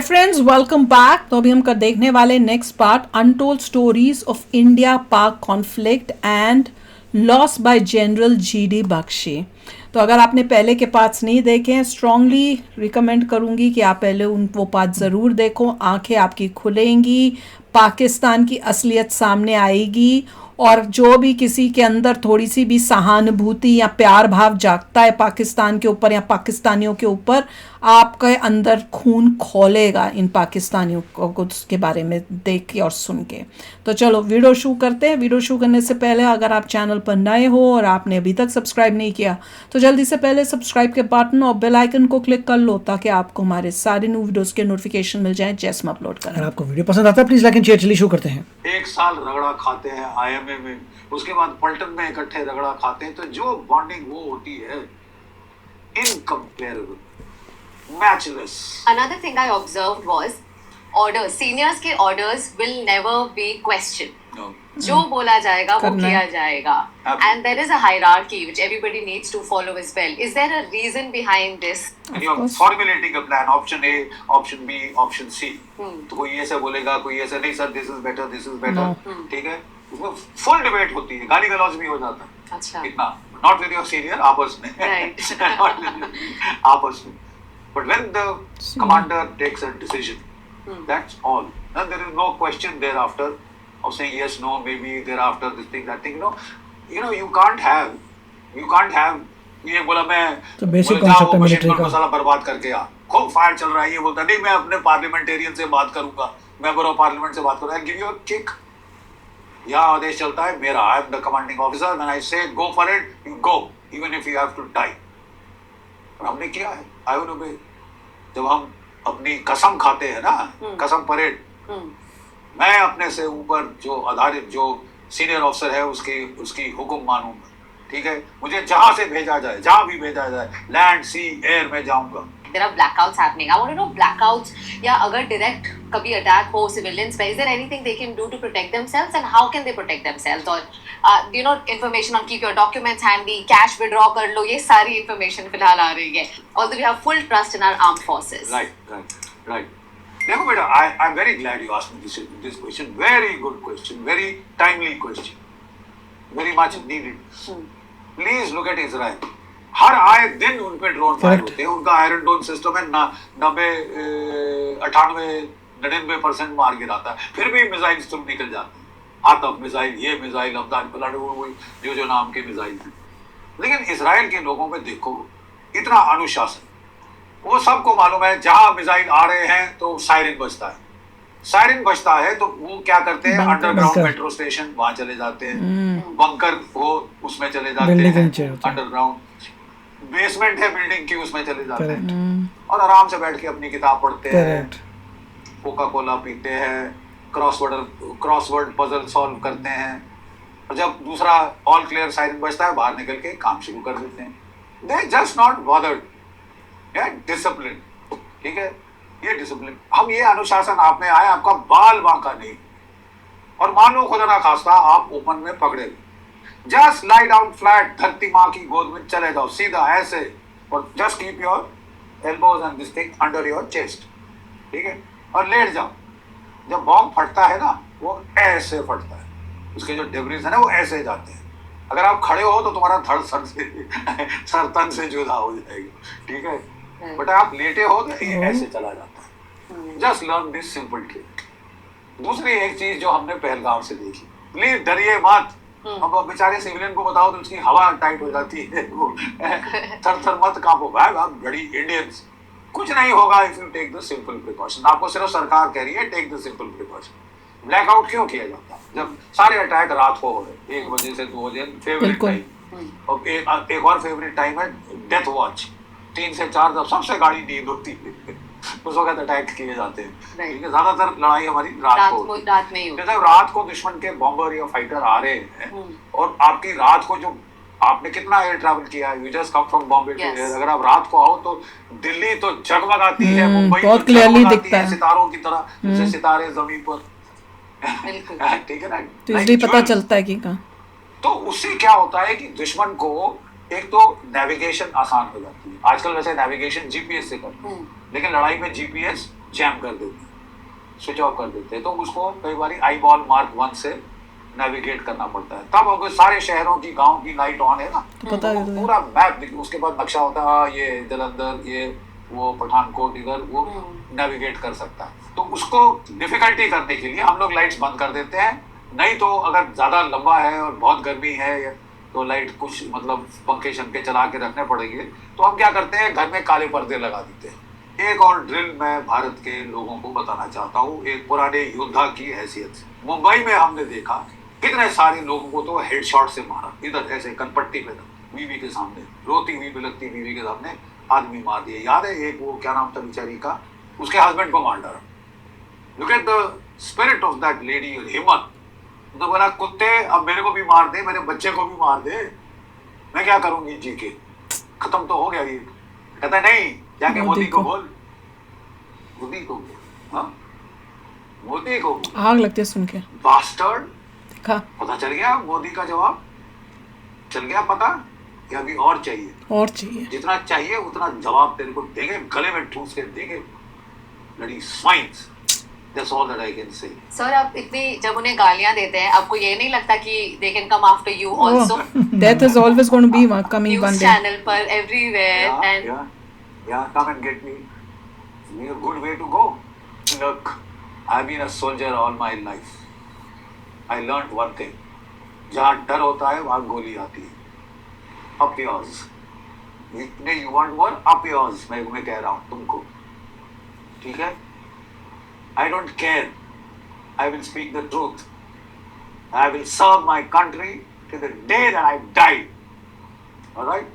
Hi friends, welcome back. तो अभी हम कर देखने वाले next part, untold stories of India Pak conflict and loss by general GD Bakshi. तो अगर आपने पहले के पार्ट्स नहीं देखे हैं, स्ट्रांगली रिकमेंड करूंगी कि आप पहले वो पार्ट ज़रूर देखो। आंखें आपकी खुलेंगी, पाकिस्तान की असलियत सामने आएगी और जो भी किसी के अंदर थोड़ी सी भी सहानुभूति या प्यार भाव जागता है पाकिस्तान के ऊपर या पाकिस्तानियों के ऊपर, आपके अंदर खून खौलेगा इन पाकिस्तानियों को उसके बारे में देख के और सुन के। तो चलो वीडियो शुरू करते हैं। वीडियो शुरू करने से पहले अगर आप चैनल पर नए हो और आपने अभी तक सब्सक्राइब नहीं किया तो जल्दी से पहले सब्सक्राइब के बटन और बेल आइकन को क्लिक कर लो ताकि आपको हमारे सारे न्यू वीडियोस के नोटिफिकेशन मिल जाएं जैसे हम अपलोड करें। अगर आपको वीडियो पसंद आता है प्लीज लाइक एंड शेयर। चलिए शुरू करते हैं। एक साल रगड़ा खाते हैं आईएमए में, उसके बाद पलटन में इकट्ठे रगड़ा खाते हैं, तो जो बॉन्डिंग वो होती है incomparable, matchless. Another thing I observed was orders. Seniors के orders will never be questioned. No. जो बोला जाएगा वो करना है। किया जाएगा. Absolutely. And there is a hierarchy which everybody needs to follow as well. Is there a reason behind this? And you are formulating a plan, option A, option B, option C. तो कोई ऐसे बोलेगा, कोई ऐसे नहीं, sir this is better, this is better, ठीक है। उसमें फुल डिबेट होती है, गाली गलौज भी हो जाता है। अच्छा. इतना नॉट विद योर सीनियर, आपस में Right. Not with you, आपस में। But when the commander takes a decision, that's all. And there is no question thereafter of saying yes, no, maybe thereafter this thing, that thing. You can't have. ये बोला मैं तो basic बोले, concept है जाओ military machine का। मसाला बर्बाद करके आ, खूब फायर चल रहा है, ये बोलता नहीं मैं अपने पार्लियामेंटेरियन से बात करूंगा, मेंबर ऑफ पार्लियामेंट से बात करूंगा, गिव यू अ किक। यहाँ आदेश चलता है मेरा, I am the commanding officer, when I say go for it, you go even if you have to die. और हमने किया है, आई विल ओबे। जब हम अपनी कसम खाते हैं ना, कसम परेड, मैं अपने से ऊपर जो आधारित जो सीनियर ऑफिसर है उसकी हुक्म मानूंगा, ठीक है। मुझे जहां से भेजा जाए, जहां भी भेजा जाए, लैंड सी एयर में जाऊंगा। There are blackouts happening. I want to know blackouts या अगर direct कभी attack हो civilians पे, is there anything they can do to protect themselves and how can they protect themselves? और information on keep your documents handy, cash withdraw कर लो, ये सारी information फिलहाल आ रही है. Although we have full trust in our armed forces. Right. देखो बेटा, I'm very glad you asked me this question. Very good question, very timely question, very much needed. Please look at Israel. हर आए दिन उन पे drone fire होते हैं। उनका iron डोम system है, 99% मार गिराता है, फिर भी मिसाइल तुम निकल जाते हैं। आतफ मिसाइल, ये मिसाइल, अब्दाल जो नाम के मिसाइल हैं। लेकिन इजराइल के लोगों में देखो इतना अनुशासन, वो सबको मालूम है जहां मिसाइल आ रहे हैं तो सायरन बजता है। सायरन बजता है तो वो क्या करते हैं, अंडरग्राउंड मेट्रो स्टेशन वहां चले जाते हैं, बंकर वो उसमें चले जाते हैं, अंडरग्राउंड बेसमेंट है बिल्डिंग की, उसमें चले जाते हैं और आराम से बैठ के अपनी किताब पढ़ते हैं, कोका कोला पीते हैं, क्रॉसवर्ड पजल सॉल्व करते हैं, और जब दूसरा ऑल क्लियर साइरन बजता है बाहर निकल के काम शुरू कर देते हैं। They just not bothered, discipline, ठीक है। ये डिसिप्लिन, हम ये अनुशासन आप में आए, आपका बाल बांका नहीं। और मानो खुदा ना खास्ता आप ओपन में पकड़े, जस्ट लाई डाउन फ्लैट, धरती माँ की गोद में चले जाओ सीधा ऐसे, और just keep your elbows and this thing under your chest, ठीक है, और लेट जाओ। जब बॉम्ब फटता है ना वो ऐसे फटता है, उसके जो डिब्रीज है ना वो ऐसे जाते हैं। अगर आप खड़े हो तो तुम्हारा धड़ सर तन से जुदा हो जाएगा, ठीक है। बट आप लेटे हो तो ये ऐसे चला जाता है। Just learn this simple trick. दूसरी एक चीज जो हमने पहलगाम से देखी, प्लीज डरिए मत। अब बेचारे सिविलियन को बताओ तो उसकी हवा टाइट हो जाती है, वो थर मत कांपो भाई, आप बड़ी इंडियंस, कुछ नहीं होगा if you take the simple precaution. आपको सिर्फ सरकार कह रही है take the simple precaution. Blackout क्यों किया जाता है जब सारे अटैक रात को हो रहे, 1 बजे से 2 बजे, फेवरेट टाइम। और एक और फेवरेट टाइम है डेथ वॉच, 3 से 4 जब सबसे गाड़ी नींद होती है उस वक्त अटैक किए जाते हैं, ठीक है। ज्यादातर लड़ाई हमारी रात को में ही होती है। जब रात को दुश्मन के बॉम्बर या फाइटर आ रहे हैं और आपकी रात को, जो आपने कितना एयर ट्रैवल किया है, you just come from Bombay to air, अगर आप रात को आओ तो दिल्ली तो जगमगाती है, मुंबई बहुत क्लियरली दिखता है सितारों की तरह, जैसे सितारे जमीन पर, ठीक है ना, तो इसलिए पता चलता है कि कहाँ। तो उससे क्या होता है कि दुश्मन को एक तो नेविगेशन आसान हो जाती है। आजकल वैसे नेविगेशन जीपीएस से करते हैं, लेकिन लड़ाई में जीपीएस जैम कर देते हैं, स्विच ऑफ कर देते हैं। तो उसको कई बार आई बॉल मार्क 1 से नेविगेट करना पड़ता है। तब अगर सारे शहरों की गांव की लाइट ऑन है ना, पता है तो पूरा मैप दिखे, उसके बाद नक्शा होता है, ये जलंधर, ये वो पठानकोट, इधर वो नेविगेट कर सकता है। तो उसको डिफिकल्टी करने के लिए हम लोग लाइट्स बंद कर देते हैं। नहीं तो अगर ज्यादा लंबा है और बहुत गर्मी है तो लाइट कुछ मतलब पंखे शंखे चला के रखने पड़ेंगे। तो हम क्या करते हैं, घर में काले पर्दे लगा देते हैं। एक और ड्रिल मैं भारत के लोगों को बताना चाहता हूँ, एक पुराने योद्धा की हैसियत से। मुंबई में हमने देखा कितने सारे लोगों को तो हेडशॉट से मारा, इधर ऐसे कनपट्टी पे, बीवी के सामने, रोती हुई बिलखती बीवी के सामने आदमी मार दिए। याद है एक वो क्या नाम था बेचारी का, उसके हस्बैंड को मार डाला। Look at the spirit of that lady, हिम्मत। तो बोला कुत्ते अब मेरे को भी मार दे, मेरे बच्चे को भी मार दे, मैं क्या करूंगी जी के, खत्म तो हो गया ये। कहता नहीं, जाके मोदी को बोल, मोदी को बोल, हाँ मोदी को बोल। आग लगती है सुन के। बास्टर्ड, देखा, पता चल गया मोदी का जवाब, चल गया पता कि अभी और चाहिए, और चाहिए, जितना चाहिए उतना जवाब तेरे को देंगे, गले में ठूस के देंगे, bloody swines. That's all that I can say. Sir आप इतनी जब उन्हें गालियां देते हैं, आपको ये नहीं लगता कि they can come after you also? Death is always going to be coming News one day. channel पर everywhere and Yeah, come and get me. It's a good way to go. Look, I've been a soldier all my life. I learned one thing. जहाँ डर होता है वहाँ गोली आती है। Up yours. इतने you want war? Up yours. मैं कह रहा हूँ तुमको, ठीक है? I don't care. I will speak the truth. I will serve my country till the day that I die. All right?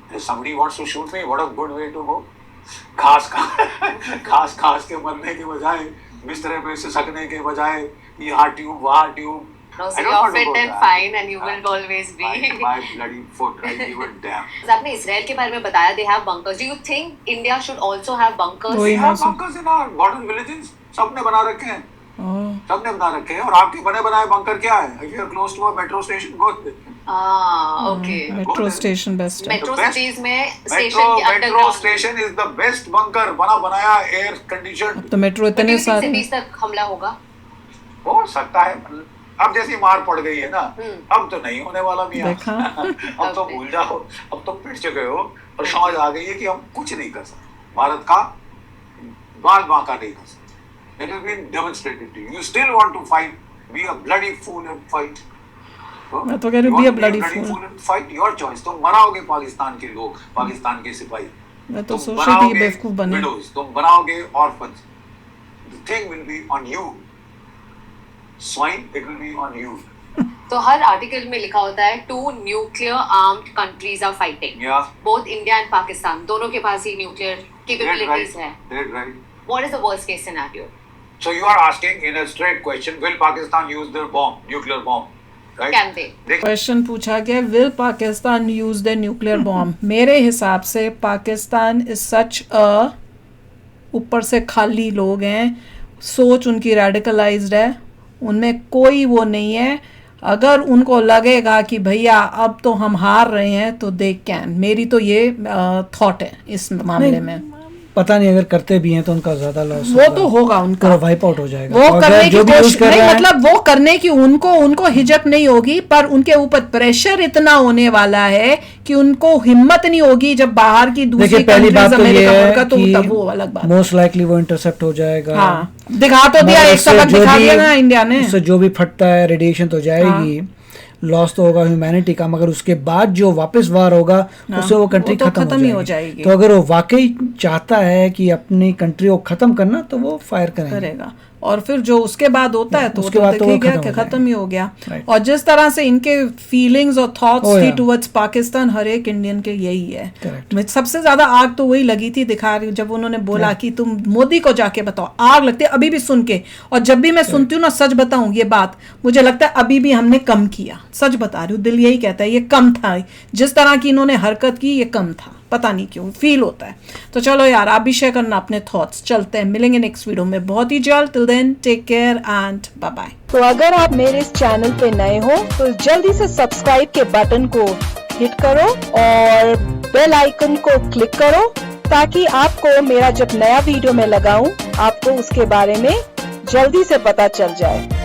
If somebody wants to shoot me, what a good way to go. खास के मरने के बजाय, बिस्तरे पे सिसकने के बजाय, यहाँ ट्यूब वहाँ tube. no, so you're fit and fine and you will always be. My bloody foot, right? You were damn. आपने इसराइल के बारे में बताया, they have bunkers. Do you think India should also have bunkers? We have bunkers in our border villages. सबने बना रखे हैं, सबने बना रखे हैं। और आपके बने बनाए बंकर क्या है? If you are close to a metro station, go there. Okay. Metro station best है। Metro cities में station के metro underground. station is the best bunker, बना बनाया air conditioned। तो मेट्रो इतने सारे cities तक हमला होगा? हो सकता है, अब जैसी मार पड़ गई है ना, अब तो नहीं होने वाला भी। देखा? अब तो भूल जाओ, अब तो पिट चुके हो और समझ आ गई है कि हम कुछ नहीं कर सकते, भारत का बाल बांका नहीं कर सकते। It has been demonstrated to you. You still want to fight? Be a bloody fool and fight. मैं तो कह रही हूँ be a bloody fool and fight. Your choice. तुम बनाओगे पाकिस्तान के लोग, पाकिस्तान के सिपाही। मैं तो सोच रही थी बेवकूफ बने। तुम बनाओगे orphans. The thing will be on you. Swine, it will be on you. तो हर आर्टिकल में लिखा होता है two nuclear armed countries are fighting. Yeah. Both India and Pakistan, दोनों के पास ही nuclear capabilities है. Dead right. What is the worst case scenario? So you are asking in a straight question, will Pakistan use their bomb, nuclear bomb? Right? Can they? Question पूछा गया, will Pakistan use the nuclear bomb. मेरे हिसाब से Pakistan is such अ, ऊपर से खाली लोग हैं, सोच उनकी रेडिकलाइज्ड है, उनमें कोई वो नहीं है। अगर उनको लगेगा कि भैया अब तो हम हार रहे हैं तो दे कैन, मेरी तो ये थॉट है इस मामले में। पता नहीं, अगर करते भी हैं तो उनका ज्यादा लॉस वो तो होगा उनका, वाइप आउट हो जाएगा। वो करने की कोशिश नहीं, है, मतलब वो करने की उनको हिजक नहीं होगी, पर उनके ऊपर प्रेशर इतना होने वाला है कि उनको हिम्मत नहीं होगी जब बाहर की दूसरी पहली बात तो ये है तो कि वो अलग बात, मोस्ट लाइकली वो इंटरसेप्ट हो जाएगा। हाँ, दिखा तो दिया, एक सबक दिखा दिया ना इंडिया ने। उससे जो भी फटता है रेडिएशन तो जाएगी, लॉस तो होगा ह्यूमैनिटी का, मगर उसके बाद जो वापस वार होगा उससे वो कंट्री खत्म ही हो जाएगी। तो अगर वो वाकई चाहता है कि अपनी कंट्री को खत्म करना तो वो फायर करेगा, और फिर जो उसके बाद होता है तो उसके बाद तो खत्म ही हो गया। और जिस तरह से इनके फीलिंग्स और थॉट्स थी टुवर्ड्स पाकिस्तान, हर एक इंडियन के यही है। सबसे ज्यादा आग तो वही लगी थी, दिखा रही जब उन्होंने बोला कि तुम मोदी को जाके बताओ, आग लगती है अभी भी सुन के। और जब भी मैं सुनती हूँ ना, सच बताऊं ये बात, मुझे लगता है अभी भी हमने कम किया, सच बता रही हूँ, दिल यही कहता है ये कम था, जिस तरह की इन्होंने हरकत की ये कम था, पता नहीं क्यों फील होता है। तो चलो यार, आप भी शेयर करना अपने थॉट्स। चलते हैं, मिलेंगे नेक्स्ट वीडियो में बहुत ही जल्द। Till then take care and bye bye. तो अगर आप मेरे इस चैनल पे नए हो तो जल्दी से सब्सक्राइब के बटन को हिट करो और बेल आइकन को क्लिक करो ताकि आपको मेरा जब नया वीडियो मैं लगाऊं आपको उसके बारे में जल्दी से पता चल जाए।